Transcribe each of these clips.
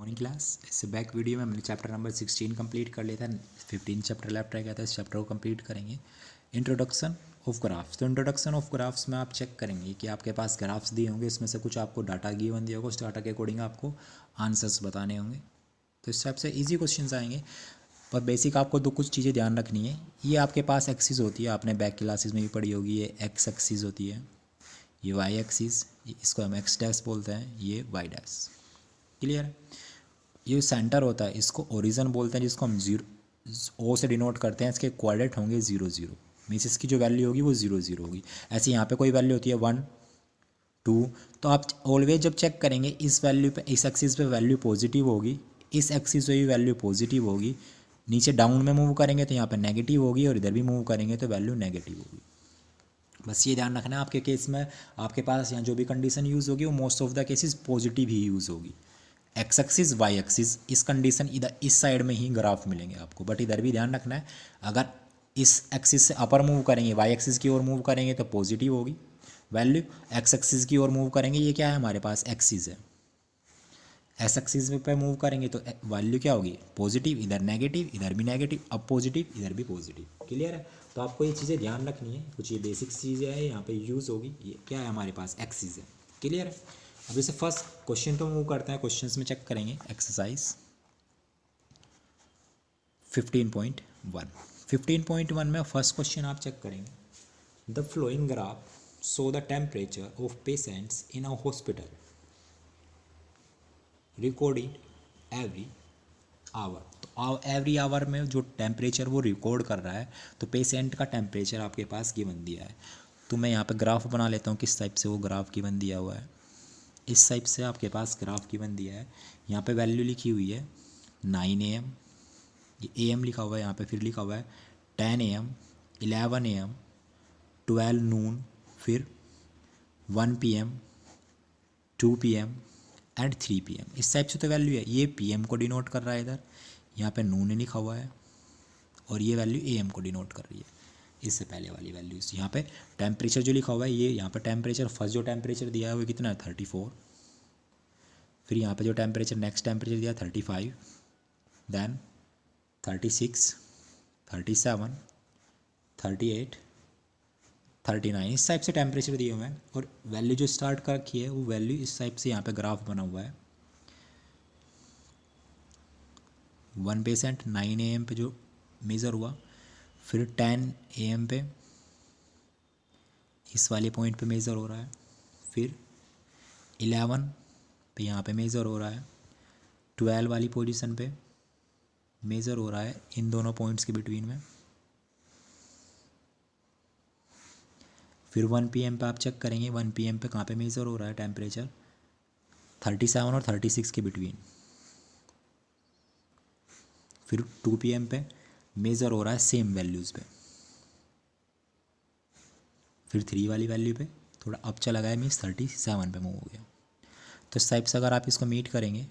Morning class. इससे back video में हमने चैप्टर नंबर 16 कंप्लीट कर लिया था। 15 चैप्टर लेफ्ट रह गया था, इस चैप्टर को कंप्लीट करेंगे। Introduction of graphs. तो इंट्रोडक्शन ऑफ ग्राफ्स में आप चेक करेंगे कि आपके पास ग्राफ्स दिए होंगे, इसमें से कुछ आपको डाटा गिवन दिया होगा, उस डाटा के अकॉर्डिंग आपको आंसर्स बताने होंगे। तो इस टाइप से ईजी क्वेश्चंस आएंगे, पर बेसिक आपको दो कुछ चीज़ें ध्यान रखनी है। ये आपके पास एक्सिस होती है, आपने बैक क्लासेस में भी पढ़ी होगी। ये एक्स एक्सिस होती है, ये वाई एक्सिस, इसको हम एक्स डैश बोलते हैं, ये वाई डैश। क्लियर है। ये सेंटर होता है, इसको ओरिजिन बोलते हैं, जिसको हम जीरो ओ से डिनोट करते हैं। इसके कोऑर्डिनेट होंगे 0 0, मीन्स इसकी जो वैल्यू होगी वो 0 0 होगी। ऐसे यहाँ पे कोई वैल्यू होती है 1 2, तो आप ऑलवेज जब चेक करेंगे इस वैल्यू पे, इस एक्सिस पे वैल्यू पॉजिटिव होगी, इस एक्सिस पे भी वैल्यू पॉजिटिव होगी। नीचे डाउन में मूव करेंगे तो यहाँ पे नेगेटिव होगी, और इधर भी मूव करेंगे तो वैल्यू नेगेटिव होगी। बस ये ध्यान रखना है। आपके केस में आपके पास यहाँ जो भी कंडीशन यूज़ होगी वो most of the cases positive he use होगी। एक्स एक्सिस वाई एक्सिस, इस कंडीशन इधर इस साइड में ही ग्राफ मिलेंगे आपको। बट इधर भी ध्यान रखना है, अगर इस एक्सिस से अपर मूव करेंगे, वाई एक्सिस की ओर मूव करेंगे तो पॉजिटिव होगी वैल्यू। एक्स एक्सिस की ओर मूव करेंगे, ये क्या है हमारे पास एक्सिस है, एस एक्सिस पे मूव करेंगे तो वैल्यू क्या होगी पॉजिटिव, इधर नेगेटिव, इधर भी नेगेटिव, अब पॉजिटिव, इधर भी पॉजिटिव। क्लियर है। तो आपको ये चीज़ें ध्यान रखनी है, कुछ ये बेसिक चीज़ें हैं यहाँ पे यूज़ होगी। ये क्या है हमारे पास एक्सिस है। क्लियर है। अब इसे फर्स्ट क्वेश्चन पे मूव करते हैं। क्वेश्चंस में चेक करेंगे एक्सरसाइज 15.1। 15.1 में फर्स्ट क्वेश्चन आप चेक करेंगे। The flowing graph show the temperature of patients in a hospital recording every hour. तो एवरी आवर में जो टेम्परेचर वो रिकॉर्ड कर रहा है, तो पेशेंट का टेम्परेचर आपके पास गिवन दिया है। तो मैं यहाँ पे ग्राफ बना लेता हूँ, किस टाइप से वो ग्राफ गिवन दिया हुआ है। इस टाइप से आपके पास ग्राफ गिवन दिया है। यहाँ पे वैल्यू लिखी हुई है 9 AM, ये AM लिखा हुआ है यहाँ पे, फिर लिखा हुआ है 10 AM, 11 AM, 12 नून, फिर 1 PM, 2 PM एंड 3 PM। इस टाइप से तो वैल्यू है। ये PM को डिनोट कर रहा है इधर, यहाँ पे नून लिखा हुआ है, और ये वैल्यू AM को डिनोट कर रही है, इससे पहले वाली वैल्यूज। यहाँ पे टेम्परेचर जो लिखा हुआ है, ये यहाँ पे टेम्परेचर फर्स्ट जो टेम्परेचर दिया है वो कितना है 34। फिर यहाँ पे जो टेम्परेचर नेक्स्ट टेम्परेचर दिया 35, देन 36, 37, 38, 39। इस टाइप से टेम्परेचर दिए हुए हैं, और वैल्यू जो स्टार्ट कर रखी है वो वैल्यू इस टाइप से यहाँ पे ग्राफ बना हुआ है। 1 पेशेंट 9 AM पे जो मेज़र हुआ, फिर 10 AM पे इस वाले पॉइंट पे मेज़र हो रहा है, फिर 11 पे यहाँ पे मेज़र हो रहा है, 12 वाली पोजीशन पे मेज़र हो रहा है इन दोनों पॉइंट्स के बिटवीन में। फिर 1 PM पे आप चेक करेंगे, 1 PM पे कहाँ पे मेज़र हो रहा है टेम्परेचर 37 और 36 के बिटवीन। फिर 2 PM पे मेज़र हो रहा है सेम वैल्यूज़ पे। फिर 3 वाली वैल्यू पे थोड़ा अप चला गया, मीन्स 37 पे मूव हो गया। तो इस टाइप से अगर आप इसको मीट करेंगे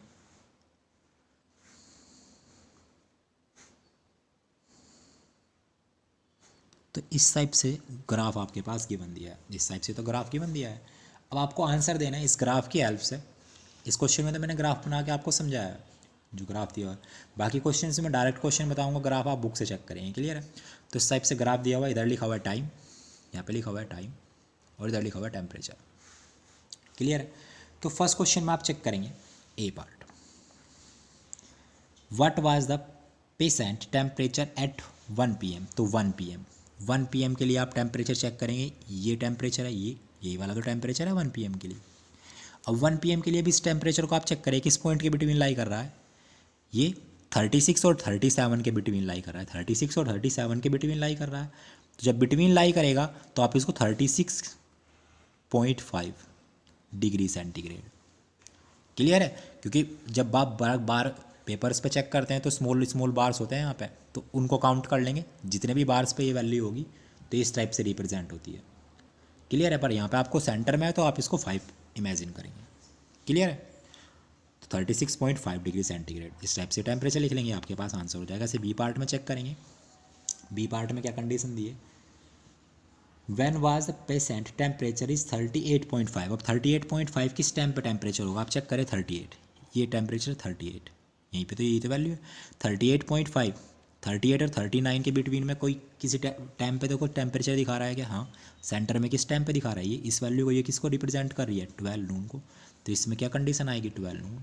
तो इस टाइप से ग्राफ आपके पास गिवन दिया है। इस टाइप से तो ग्राफ गिवन दिया है। अब आपको आंसर देना है इस ग्राफ की हेल्प से। इस क्वेश्चन में तो मैंने ग्राफ बना के आपको समझाया जो ग्राफ दिया है। बाकी क्वेश्चन से मैं डायरेक्ट क्वेश्चन बताऊंगा, ग्राफ आप बुक से चेक करेंगे। क्लियर है। तो इस टाइप से ग्राफ दिया हुआ है, इधर लिखा हुआ है टाइम, यहाँ पे लिखा हुआ है टाइम, और इधर लिखा हुआ है टेम्परेचर। क्लियर है। तो फर्स्ट क्वेश्चन में आप चेक करेंगे A part. What was the patient temperature at 1 PM। तो 1 PM के लिए आप टेम्परेचर चेक करेंगे। ये टेम्परेचर है, यही वाला तो टेम्परेचर है 1 PM के लिए। अब 1 PM के लिए भी इस टेम्परेचर को आप चेक करें किस पॉइंट के बिटवीन लाई कर रहा है। ये 36 और 37 के बिटवीन लाई कर रहा है, 36 और 37 के बिटवीन लाई कर रहा है। तो जब बिटवीन लाई करेगा तो आप इसको 36.5 डिग्री सेंटीग्रेड। क्लियर है। क्योंकि जब आप बार पेपर्स पे चेक करते हैं तो स्मॉल स्मॉल बार्स होते हैं यहाँ पे, तो उनको काउंट कर लेंगे। जितने भी बार्स पे ये वैल्यू होगी तो इस टाइप से रिप्रेजेंट होती है। क्लियर है। पर यहाँ पे आपको सेंटर में है तो आप इसको 5 इमेजिन करेंगे। क्लियर है। तो 36.5 डिग्री सेंटीग्रेड इस टाइप से टेम्परेचर लिख लेंगे, आपके पास आंसर हो जाएगा। ऐसे बी पार्ट में चेक करेंगे। बी पार्ट में क्या कंडीशन दी है, when was the patient temperature is 38.5। अब 38.5 किस टाइम पे टेम्परेचर होगा आप चेक करें। 38 ये टेम्परेचर 38, यहीं पे तो यही तो वैल्यू है 38.5। 38 और 39 के बिटवीन में कोई किसी टाइम पे देखो टेम्परेचर दिखा रहा है क्या? हाँ, सेंटर में किस टाइम पे दिखा रहा है? ये इस वैल्यू को, ये किसको रिप्रेजेंट कर रही है? 12 नून को। तो इसमें क्या कंडीशन आएगी? 12 नून।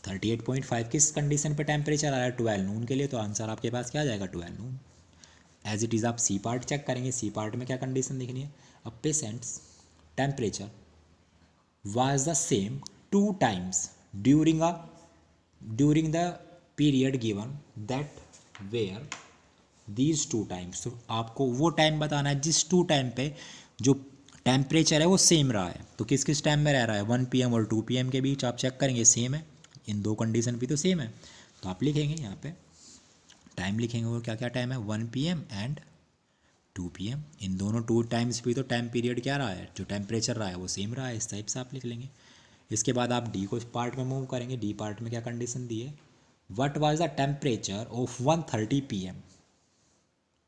38.5 किस कंडीशन पे टेम्परेचर आ रहा है? 12 नून के लिए। तो आंसर आपके पास क्या आ जाएगा? 12 नून। एज इट इज़ आप सी पार्ट चेक करेंगे। सी पार्ट में क्या कंडीशन लिखनी है? A patient's temperature was the same 2 times during the period given that where these 2 times। तो आपको वो टाइम बताना है जिस 2 टाइम पे जो टेम्परेचर है वो सेम रहा है। तो किस किस टाइम में रह रहा है? 1 PM और 2 PM के बीच। आप चेक करेंगे सेम है, इन दो कंडीशन भी तो सेम है। तो आप लिखेंगे यहाँ पे टाइम लिखेंगे, वो क्या क्या टाइम है? 1 PM एंड 2 PM। इन दोनों 2 टाइम्स भी तो टाइम पीरियड क्या रहा है? जो टेम्परेचर रहा है वो सेम रहा है। इस टाइप से आप लिख लेंगे। इसके बाद आप डी को पार्ट में मूव करेंगे। डी पार्ट में क्या कंडीशन दी है? What was the temperature of 1:30 PM?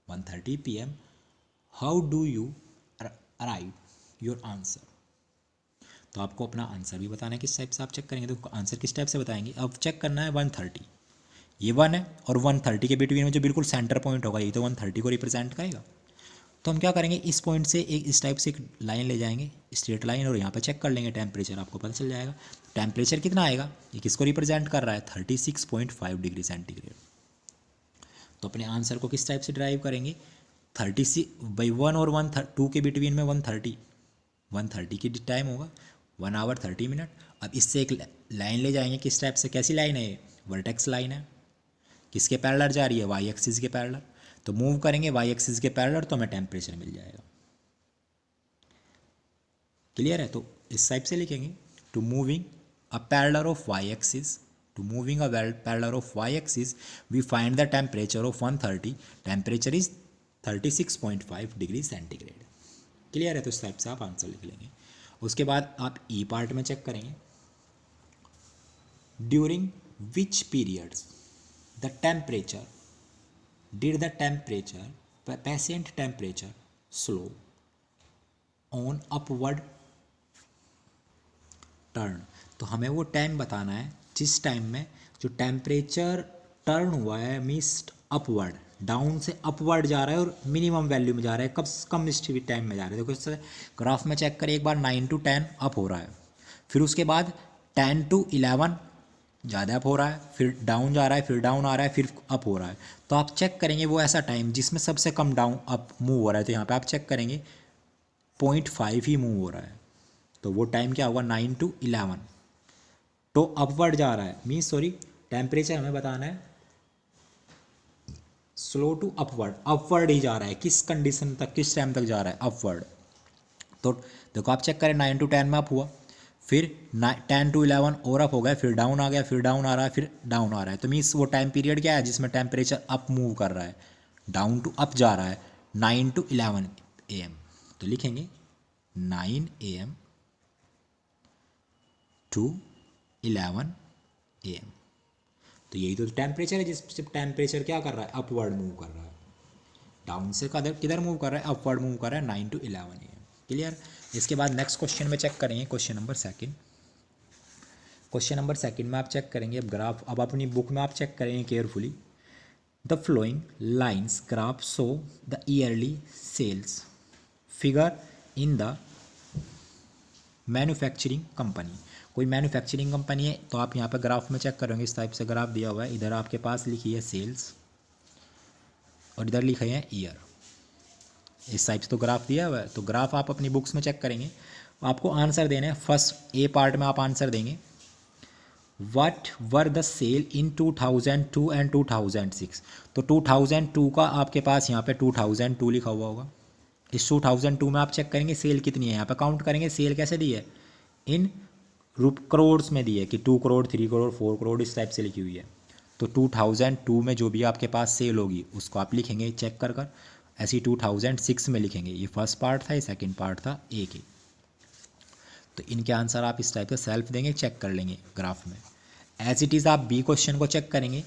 1:30 PM। How do you arrive your answer? तो आपको अपना आंसर भी बताना है किस टाइप से आप चेक करेंगे। तो आंसर किस टाइप से बताएंगे? अब चेक करना है 1:30, ये 1 है, और 1:30 के बिटवीन में जो बिल्कुल सेंटर पॉइंट होगा ये तो 1:30 को रिप्रेजेंट करेगा। तो हम क्या करेंगे? इस पॉइंट से एक इस टाइप से एक लाइन ले जाएंगे, स्ट्रेट लाइन, और यहाँ पे चेक कर लेंगे टेम्परेचर, आपको पता चल जाएगा टेम्परेचर कितना आएगा। ये किसको रिप्रेजेंट कर रहा है? 36.5 डिग्री सेंटीग्रेड। तो अपने आंसर को किस टाइप से ड्राइव करेंगे? 36/1 और 2 के बिटवीन में 1:30 की टाइम होगा, 1 आवर 30 मिनट। अब इससे एक लाइन ले जाएंगे, किस टाइप से? कैसी लाइन है ये? वर्टेक्स लाइन है। किसके पैरेलल जा रही है? वाई एक्सिस के पैरेलल। तो मूव करेंगे वाई एक्सिस के पैरेलल तो हमें टेम्परेचर मिल जाएगा। क्लियर है? तो इस टाइप से लिखेंगे to moving a parallel of Y axis, to moving a parallel of Y axis we find the temperature of 1:30, temperature is 36.5 degree centigrade. Clear है? तो इस टाइप से आप आंसर लिख लेंगे। उसके बाद आप ई पार्ट में चेक करेंगे, during which periods the temperature did the temperature patient temperature slow on upward turn। तो हमें वो टाइम बताना है जिस टाइम में जो टेम्परेचर टर्न हुआ है, मीन्स अपवर्ड, डाउन से अपवर्ड जा रहा है और मिनिमम वैल्यू में जा रहा है। कब कम स्पीड टाइम में जा रहा है? देखो इस ग्राफ में चेक करिए एक बार, 9 to 10 अप हो रहा है, फिर उसके बाद 10 to 11 ज़्यादा अप हो रहा है, फिर डाउन जा रहा है, फिर डाउन आ रहा है, फिर अप हो रहा है। तो आप चेक करेंगे वो ऐसा टाइम जिसमें सबसे कम डाउन अप मूव हो रहा है। तो यहाँ पे आप चेक करेंगे 0.5 ही मूव हो रहा है। तो वो टाइम क्या होगा? 9 to 11। तो अपवर्ड जा रहा है, मीन्स सॉरी, टेम्परेचर हमें बताना है स्लो टू अपवर्ड, अपवर्ड ही जा रहा है। किस कंडीशन तक, किस टाइम तक जा रहा है? अपवर्ड। तो देखो आप चेक करें 9 to 10 में अप हुआ, फिर 10 to 11 और अप हो गया, फिर डाउन आ गया, फिर डाउन आ रहा है, फिर डाउन आ रहा है। तो मीन्स वो टाइम पीरियड क्या है जिसमें टेम्परेचर अप मूव कर रहा है, डाउन टू अप जा रहा है, 9 to 11 AM। तो लिखेंगे 9 AM to 11 AM। तो यही तो टेम्परेचर है जिस टेम्परेचर क्या कर रहा है? अपवर्ड मूव कर रहा है। डाउन से किधर मूव कर रहा है? अपवर्ड मूव कर रहा है, 9 to 11 AM। क्लियर? इसके बाद नेक्स्ट क्वेश्चन में चेक करेंगे, question number second. Question number second में आप चेक करेंगे अब ग्राफ, अब अपनी बुक में आप चेक करेंगे carefully. The flowing lines graph show the yearly sales figure in the manufacturing company. कोई मैन्युफैक्चरिंग कंपनी है तो आप यहाँ पर ग्राफ में चेक करेंगे, इस टाइप से ग्राफ दिया हुआ है। इधर आपके पास लिखी है सेल्स और इधर लिखे हैं ईयर, इस टाइप से तो ग्राफ दिया हुआ है। तो ग्राफ आप अपनी बुक्स में चेक करेंगे, आपको आंसर देने हैं। फर्स्ट ए पार्ट में आप आंसर देंगे, what were the sale in 2002 and 2006। तो 2002 का आपके पास यहाँ पे 2002 लिखा हुआ होगा। इस 2002 में आप चेक करेंगे सेल कितनी है, यहाँ पे काउंट करेंगे सेल कैसे दी है, इन करोड्स में दी है कि 2 करोड़ 3 करोड़ 4 करोड़ इस टाइप से लिखी हुई है। तो 2002 में जो भी आपके पास सेल होगी उसको आप लिखेंगे चेक कर कर। ऐसे ही 2006 में लिखेंगे। ये फर्स्ट पार्ट था, ये सेकंड पार्ट था ए के। तो इनके आंसर आप इस टाइप से सेल्फ देंगे, चेक कर लेंगे ग्राफ में। एज इट इज़ आप बी क्वेश्चन को चेक करेंगे,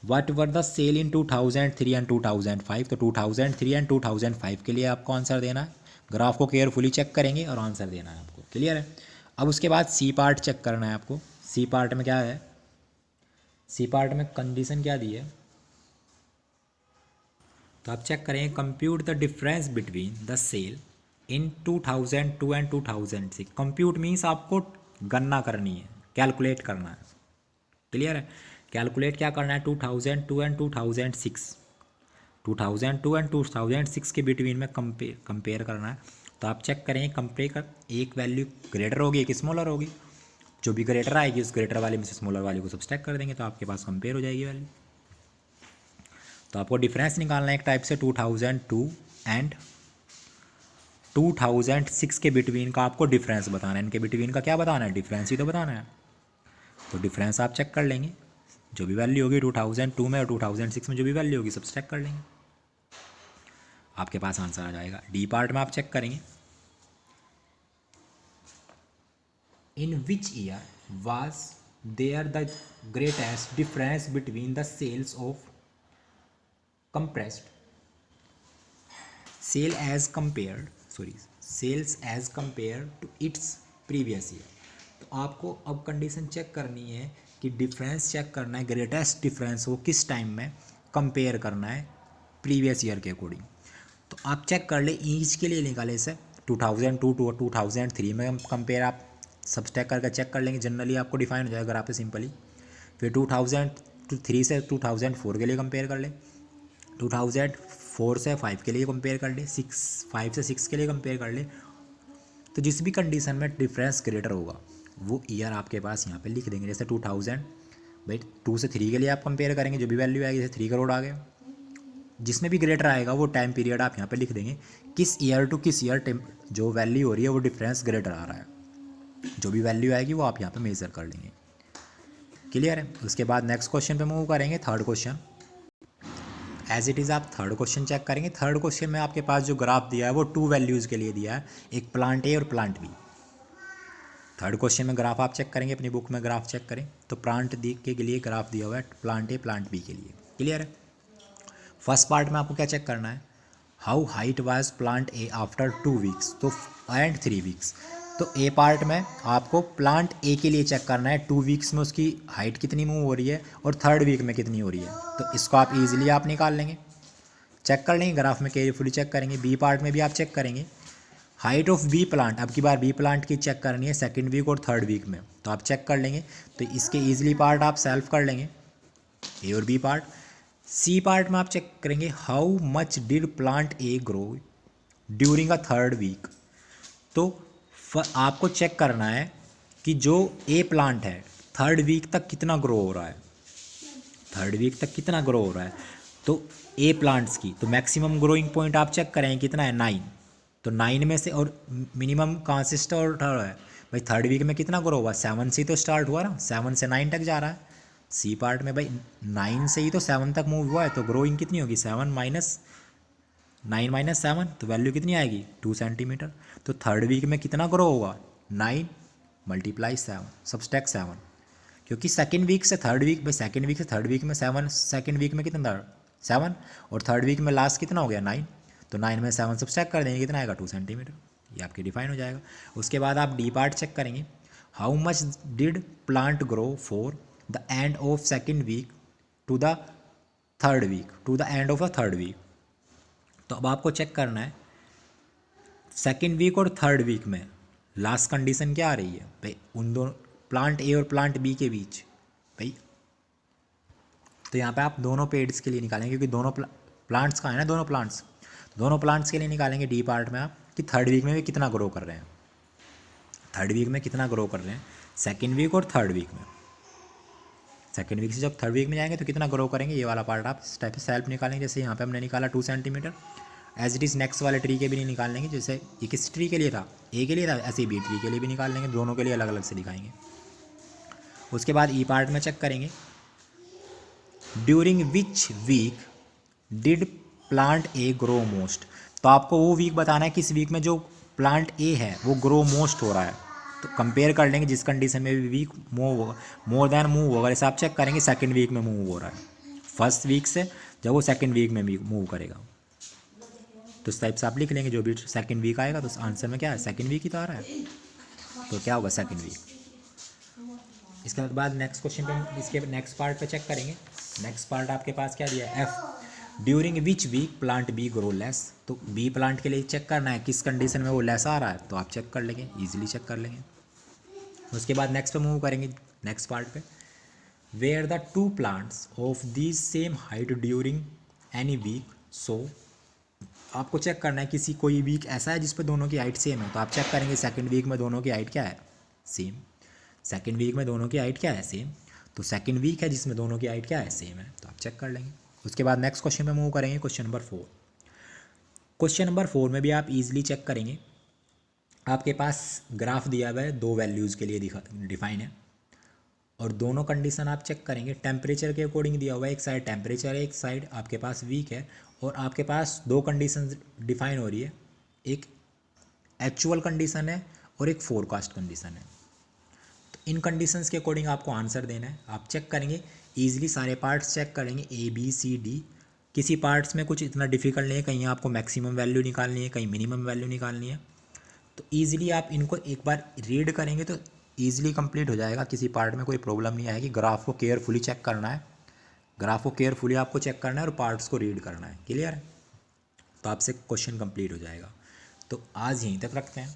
what were the sale in 2003 and 2005। तो 2003 एंड 2005 के लिए आपको आंसर देना है। ग्राफ को केयरफुली चेक करेंगे और आंसर देना है आपको। क्लियर है? अब उसके बाद सी पार्ट चेक करना है आपको। सी पार्ट में क्या है, सी पार्ट में कंडीशन क्या दी है, तो आप चेक करें, compute the difference between the sale in 2002 and 2006। Compute means आपको गणना करनी है, कैलकुलेट करना है, क्लियर है। कैलकुलेट क्या करना है, 2002 एंड 2006, 2002 एंड 2006 के बिटवीन में कंपेयर करना है। तो आप चेक करें, कंपेयर कर, एक वैल्यू ग्रेटर होगी एक स्मॉलर होगी, जो भी ग्रेटर आएगी उस ग्रेटर वाले में से स्मॉलर वाले को सब्सट्रैक्ट कर देंगे तो आपके पास कंपेयर हो जाएगी वैल्यू। तो आपको डिफरेंस निकालना है एक टाइप से 2002 एंड 2006 के बिटवीन का आपको डिफरेंस बताना है। इनके बिटवीन का क्या बताना है, डिफरेंस ही तो बताना है। तो डिफरेंस आप चेक कर लेंगे, जो भी वैल्यू होगी 2002 में और 2006 में जो भी वैल्यू होगी सब्सट्रैक्ट कर लेंगे, आपके पास आंसर आ जाएगा। डी पार्ट में आप चेक करेंगे, in which year was there the greatest difference between the sales of compressed sales as compared to its previous year। तो आपको अब कंडीशन चेक करनी है कि डिफरेंस चेक करना है, ग्रेटेस्ट डिफरेंस हो किस टाइम में कंपेयर करना है प्रीवियस ईयर के अकॉर्डिंग। तो आप चेक कर ले, ईच के लिए निकाले से 2002 टू 2003 में कंपेयर आप सब्सट्रैक्ट करके चेक कर लेंगे, जनरली आपको डिफाइन हो जाएगा अगर आप सिंपली। फिर 2003 से 2004 के लिए कंपेयर कर ले, 2004 से 5 के लिए कंपेयर कर ले, 5 से 6 के लिए कंपेयर कर ले। तो जिस भी कंडीशन में डिफरेंस ग्रेटर होगा वो ईयर आपके पास यहाँ पे लिख देंगे। जैसे 2000 भाई 2 से 3 के लिए आप कंपेयर करेंगे, जो भी वैल्यू आएगी, जैसे 3 करोड़ आ गया, जिसमें भी ग्रेटर आएगा वो टाइम पीरियड आप यहाँ पे लिख देंगे, किस ईयर टू किस ईयर जो वैल्यू हो रही है वो डिफरेंस ग्रेटर आ रहा है, जो भी वैल्यू आएगी वो आप यहाँ पे मेजर कर लेंगे, क्लियर है। उसके बाद नेक्स्ट क्वेश्चन पे मूव करेंगे, third question. As it is आप थर्ड क्वेश्चन चेक करेंगे। थर्ड क्वेश्चन में आपके पास जो ग्राफ दिया है वो 2 वैल्यूज़ के लिए दिया है, एक प्लांट ए और प्लांट बी। थर्ड क्वेश्चन में ग्राफ आप चेक करेंगे, अपनी बुक में ग्राफ चेक करें तो प्लांट डी के लिए ग्राफ दिया हुआ है, प्लांट ए प्लांट बी के लिए, क्लियर है। फर्स्ट पार्ट में आपको क्या चेक करना है, how height was plant A after 2 weeks तो एंड 3 वीक्स। तो ए पार्ट में आपको प्लांट ए के लिए चेक करना है 2 वीक्स में उसकी हाइट कितनी मूव हो रही है और थर्ड वीक में कितनी हो रही है। तो इसको आप इजीली आप निकाल लेंगे, चेक कर लेंगे, ग्राफ में केयरफुली चेक करेंगे। बी पार्ट में भी आप चेक करेंगे, हाइट ऑफ बी प्लांट, अब की बार बी प्लांट की चेक करनी है सेकेंड वीक और थर्ड वीक में, तो आप चेक कर लेंगे। तो इसके ईजिली पार्ट आप सेल्फ कर लेंगे, ए और बी पार्ट। सी पार्ट में आप चेक करेंगे, how much did plant A grow during a third week. तो आपको चेक करना है कि जो ए प्लांट है थर्ड वीक तक कितना ग्रो हो रहा है, थर्ड वीक तक कितना ग्रो हो रहा है। तो ए प्लांट्स की तो मैक्सिमम ग्रोइंग पॉइंट आप चेक करें कितना है, 9। तो 9 में से और मिनिमम कहाँ से स्टार्ट हो रहा है भाई, थर्ड वीक में कितना ग्रो हुआ, 7 से ही तो स्टार्ट हुआ ना, 7 से 9 तक जा रहा है। सी पार्ट में भाई 9 से ही तो 7 तक मूव हुआ है, तो ग्रोइंग कितनी होगी, 7 माइनस 9 माइनस 7, तो वैल्यू कितनी आएगी 2 सेंटीमीटर। तो थर्ड वीक में कितना ग्रो होगा, 9 मल्टीप्लाई 7 सब्सट्रैक्ट 7, क्योंकि सेकेंड वीक से थर्ड वीक, भाई सेकेंड वीक से थर्ड वीक में 7, सेकेंड वीक में कितना 7 और थर्ड वीक में लास्ट कितना हो गया 9, तो 9 में 7 सब्सट्रैक्ट कर देंगे, कितना आएगा 2 सेंटीमीटर, ये आपके डिफाइन हो जाएगा। उसके बाद आप डी पार्ट चेक करेंगे, how much did plant grow for the end of second week to the third week, to the end of the third week. तो अब आपको चेक करना है सेकेंड वीक और थर्ड वीक में लास्ट कंडीशन क्या आ रही है भाई, उन दोनों प्लांट ए और प्लांट बी के बीच भाई। तो यहाँ पे आप दोनों पेड्स के लिए निकालेंगे, क्योंकि दोनों प्लांट्स का है ना, दोनों प्लांट्स के लिए निकालेंगे डी पार्ट में आप कि थर्ड वीक में भी कितना ग्रो कर रहे हैं, थर्ड वीक में कितना ग्रो कर रहे हैं, सेकेंड वीक और थर्ड वीक में। सेकेंड वीक से जब थर्ड वीक में जाएंगे तो कितना ग्रो करेंगे, ये वाला पार्ट आप इस टाइप से सेल्फ निकालेंगे। जैसे यहाँ पे हमने निकाला 2 centimetre, as it is next वाले ट्री के भी नहीं निकाल लेंगे, जैसे ये किस ट्री के लिए था, ए के लिए था, ऐसे ही बी ट्री के लिए भी निकाल लेंगे, दोनों के लिए अलग अलग से दिखाएंगे। उसके बाद ई पार्ट में चेक करेंगे, during which week did plant A grow most. तो आपको वो वीक बताना है किस वीक में जो प्लांट ए है वो ग्रो मोस्ट हो रहा है। तो कंपेयर कर लेंगे जिस कंडीशन में भी वीक मूव होगा, मोर देन मूव होगा, जैसे आप चेक करेंगे सेकेंड वीक में मूव हो रहा है फर्स्ट वीक से, जब वो सेकेंड वीक में मूव करेगा तो इस टाइप से आप लिख लेंगे, जो भी सेकेंड वीक आएगा तो आंसर में क्या है सेकेंड वीक ही तो आ रहा है। तो क्या होगा सेकंड वीक। इसके बाद नेक्स्ट क्वेश्चन पे, इसके नेक्स्ट पार्ट पे चेक करेंगे। नेक्स्ट पार्ट आपके पास क्या दिया है, F during which week plant B grow less. तो बी प्लांट के लिए चेक करना है किस कंडीशन में वो लेस आ रहा है, तो आप चेक कर लेंगे, ईजिली चेक कर लेंगे। उसके बाद नेक्स्ट पे मूव करेंगे, नेक्स्ट पार्ट पे, where the two plants of this same height during any week. So आपको चेक करना है किसी कोई वीक ऐसा है जिस पे दोनों की हाइट सेम है, तो आप चेक करेंगे सेकंड वीक में दोनों की हाइट क्या है, सेम। सेकंड वीक में दोनों की हाइट क्या है, सेम। तो सेकंड वीक है जिसमें दोनों की हाइट क्या है, सेम है, तो आप चेक कर लेंगे। उसके बाद नेक्स्ट क्वेश्चन पे मूव करेंगे, क्वेश्चन नंबर 4। क्वेश्चन नंबर 4 में भी आप इजीली चेक करेंगे। आपके पास ग्राफ दिया हुआ है, दो वैल्यूज़ के लिए डिफाइन है, और दोनों कंडीशन आप चेक करेंगे टेम्परेचर के अकॉर्डिंग दिया हुआ है। एक साइड टेम्परेचर है, एक साइड आपके पास वीक है, और आपके पास दो कंडीशन डिफाइन हो रही है, एक एक्चुअल कंडीशन है और एक फोरकास्ट कंडीशन है। तो इन कंडीशंस के अकॉर्डिंग आपको आंसर देना है। आप चेक करेंगे ईजिली, सारे पार्ट्स चेक करेंगे, ए बी सी डी। किसी पार्ट्स में कुछ इतना डिफिकल्ट नहीं है, कहीं आपको मैक्सिमम वैल्यू निकालनी है, कहीं मिनिमम वैल्यू निकालनी है। तो ईजिली आप इनको एक बार रीड करेंगे तो ईजिली कंप्लीट हो जाएगा, किसी पार्ट में कोई प्रॉब्लम नहीं आएगी। ग्राफ को केयरफुली चेक करना है, ग्राफ को केयरफुली आपको चेक करना है और पार्ट्स को रीड करना है, क्लियर है। तो आपसे क्वेश्चन कंप्लीट हो जाएगा। तो आज यहीं तक रखते हैं,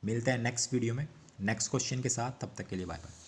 मिलते हैं नेक्स्ट वीडियो में नेक्स्ट क्वेश्चन के साथ, तब तक के लिए बाय बाय।